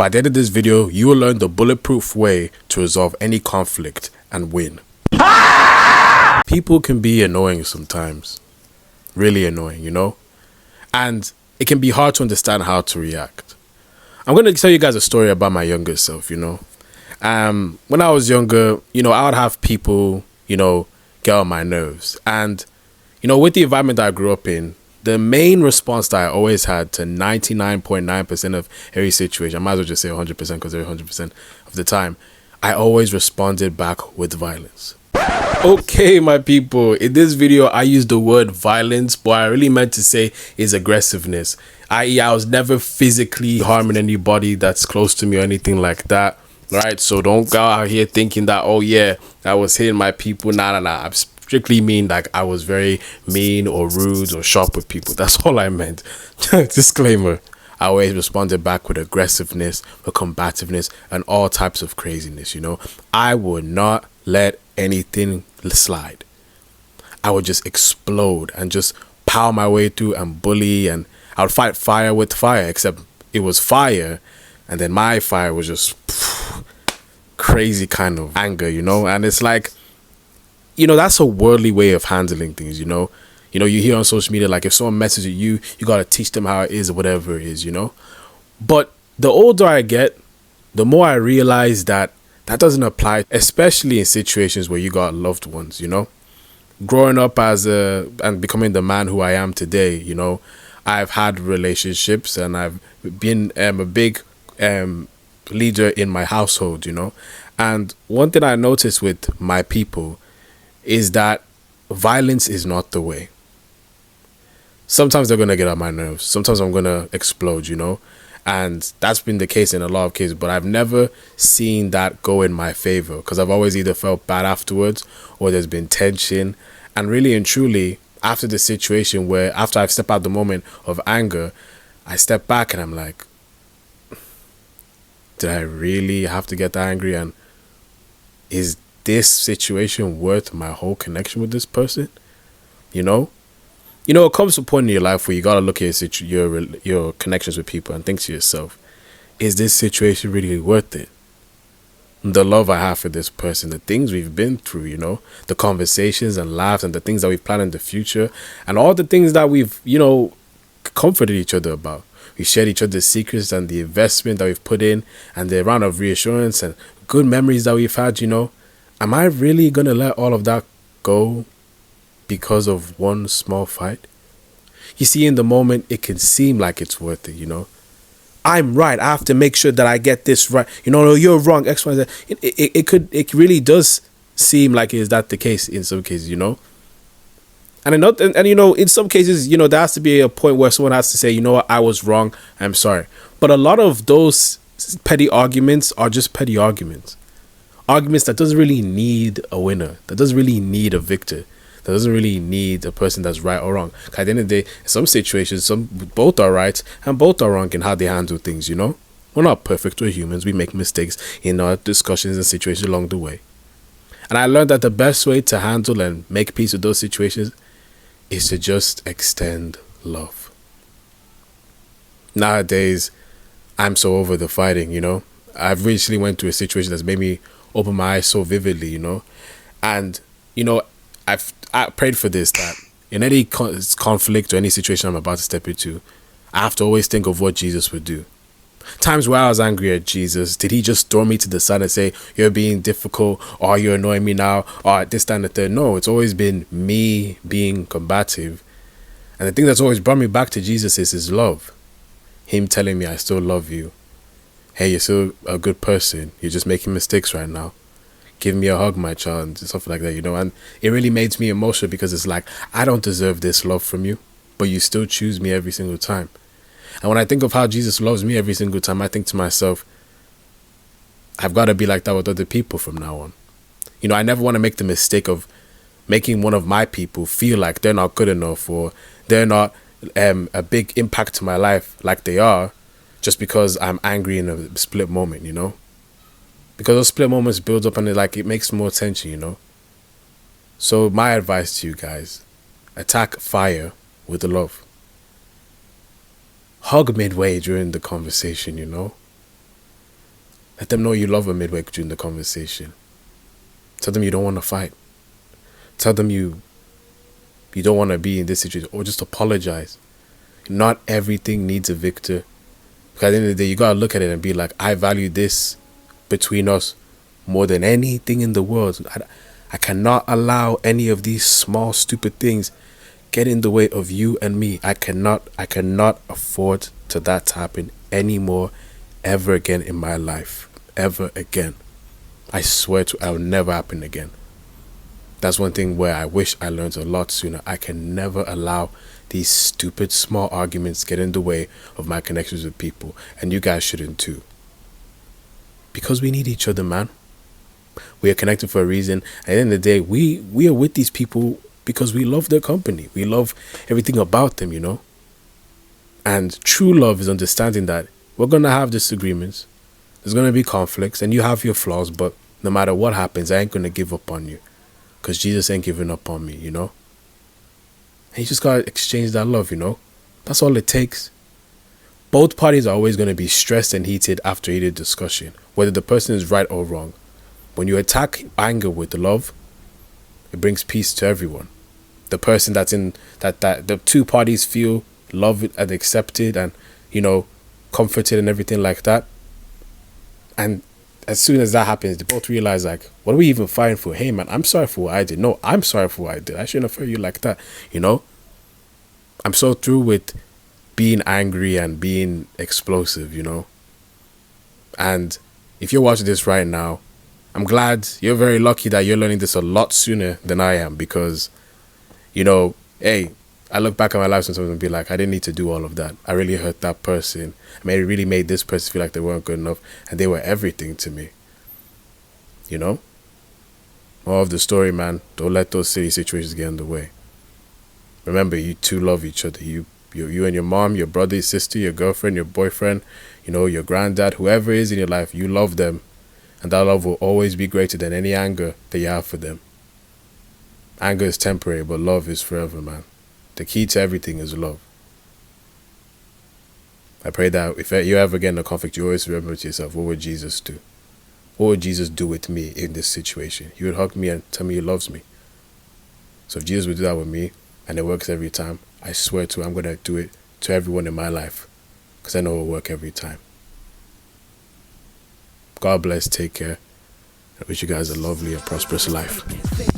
By the end of this video, you will learn the bulletproof way to resolve any conflict and win. People can be annoying sometimes. Really annoying, you know? And it can be hard to understand how to react. I'm going to tell you guys a story about my younger self, you know? When I was younger, you know, I would have people, you know, get on my nerves. And, you know, with the environment that I grew up in, the main response that I always had to 99.9% of every situation, I might as well just say 100% because every 100% of the time, I always responded back with violence. Okay, my people, in this video, I used the word violence, but I really meant to say is aggressiveness. I.e., I was never physically harming anybody that's close to me or anything like that. Right? So don't go out here thinking that, oh yeah, I was hitting my people. Nah. I strictly mean like I was very mean or rude or sharp with people. That's all I meant. Disclaimer. I always responded back with aggressiveness, with combativeness, and all types of craziness, you know. I would not let anything slide. I would just explode and just power my way through and bully, and I would fight fire with fire, except it was fire, and then my fire was just crazy kind of anger, you know. And it's like, you know, that's a worldly way of handling things, you know. You hear on social media, like if someone messages you, you got to teach them how it is or whatever it is, you know. But the older I get, the more I realize that that doesn't apply, especially in situations where you got loved ones, you know. Growing up and becoming the man who I am today, you know, I've had relationships and I've been a big leader in my household, you know. And one thing I noticed with my people is that violence is not the way. Sometimes they're going to get on my nerves. Sometimes I'm going to explode, you know. And that's been the case in a lot of cases. But I've never seen that go in my favor, because I've always either felt bad afterwards or there's been tension. And really and truly, after the situation where after I've stepped out the moment of anger, I step back and I'm like, did I really have to get that angry? And is this situation worth my whole connection with this person? You know? You know, it comes to a point in your life where you got to look at your connections with people and think to yourself, is this situation really worth it? The love I have for this person, the things we've been through, you know, the conversations and laughs and the things that we've planned in the future, and all the things that we've, you know, comforted each other about. We shared each other's secrets and the investment that we've put in and the amount of reassurance and good memories that we've had, you know. Am I really going to let all of that go because of one small fight? You see, in the moment, it can seem like it's worth it, you know. I'm right. I have to make sure that I get this right. You know, no, you're wrong. X, Y, Z. It really does seem like is that the case in some cases, you know. And you know, in some cases, you know, there has to be a point where someone has to say, you know what, I was wrong. I'm sorry. But a lot of those petty arguments are just petty arguments. Arguments that doesn't really need a winner, that doesn't really need a victor, that doesn't really need a person that's right or wrong. At the end of the day, in some situations, both are right and both are wrong in how they handle things, you know. We're not perfect, we're humans, we make mistakes in our discussions and situations along the way. And I learned that the best way to handle and make peace with those situations is to just extend love. Nowadays, I'm so over the fighting, you know. I've recently went through a situation that's made me open my eyes so vividly, you know. And, you know, I prayed for this, that in any conflict or any situation I'm about to step into, I have to always think of what Jesus would do. Times where I was angry at Jesus, did he just throw me to the side and say, you're being difficult, or you're annoying me now, or this, that, and the third? No, it's always been me being combative. And the thing that's always brought me back to Jesus is his love. Him telling me, I still love you. Hey, you're still a good person. You're just making mistakes right now. Give me a hug, my child, and stuff like that, you know. And it really made me emotional, because it's like, I don't deserve this love from you, but you still choose me every single time. And when I think of how Jesus loves me every single time, I think to myself, I've got to be like that with other people from now on. You know, I never want to make the mistake of making one of my people feel like they're not good enough, or they're not a big impact to my life like they are, just because I'm angry in a split moment, you know. Because those split moments build up and it makes more tension, you know. So my advice to you guys, attack fire with the love. Hug midway during the conversation, you know. Let them know you love them midway during the conversation. Tell them you don't want to fight. Tell them you don't want to be in this situation, or just apologize. Not everything needs a victor. Because at the end of the day, you gotta look at it and be like, I value this between us more than anything in the world. I cannot allow any of these small stupid things get in the way of you and me. I cannot afford to that to happen anymore, ever again in my life. Ever again. I swear to, it will never happen again. That's one thing where I wish I learned a lot sooner. I can never allow these stupid small arguments get in the way of my connections with people. And you guys shouldn't too. Because we need each other, man. We are connected for a reason. At the end of the day, we are with these people because we love their company. We love everything about them, you know. And true love is understanding that we're going to have disagreements. There's going to be conflicts and you have your flaws, but no matter what happens, I ain't going to give up on you. Because Jesus ain't giving up on me, you know. And you just got to exchange that love, you know. That's all it takes. Both parties are always going to be stressed and heated after heated discussion, whether the person is right or wrong. When you attack anger with love, it brings peace to everyone. The person that's in that the two parties feel loved and accepted and, you know, comforted and everything like that. And as soon as that happens, they both realize, like, what are we even fighting for? Hey, man, I'm sorry for what I did. No, I'm sorry for what I did. I shouldn't have hurt you like that, you know? I'm so through with being angry and being explosive, you know? And if you're watching this right now, I'm glad, you're very lucky that you're learning this a lot sooner than I am because, you know, hey, I look back at my life sometimes and be like, I didn't need to do all of that. I really hurt that person. I mean, it really made this person feel like they weren't good enough and they were everything to me. You know? More of the story, man. Don't let those silly situations get in the way. Remember, you two love each other. You and your mom, your brother, your sister, your girlfriend, your boyfriend, you know, your granddad, whoever is in your life, you love them. And that love will always be greater than any anger that you have for them. Anger is temporary, but love is forever, man. The key to everything is love. I pray that if you ever get in a conflict, you always remember to yourself, what would Jesus do? What would Jesus do with me in this situation? He would hug me and tell me he loves me. So if Jesus would do that with me, and it works every time, I swear to I'm going to do it to everyone in my life. Because I know it will work every time. God bless, take care. I wish you guys a lovely and prosperous life.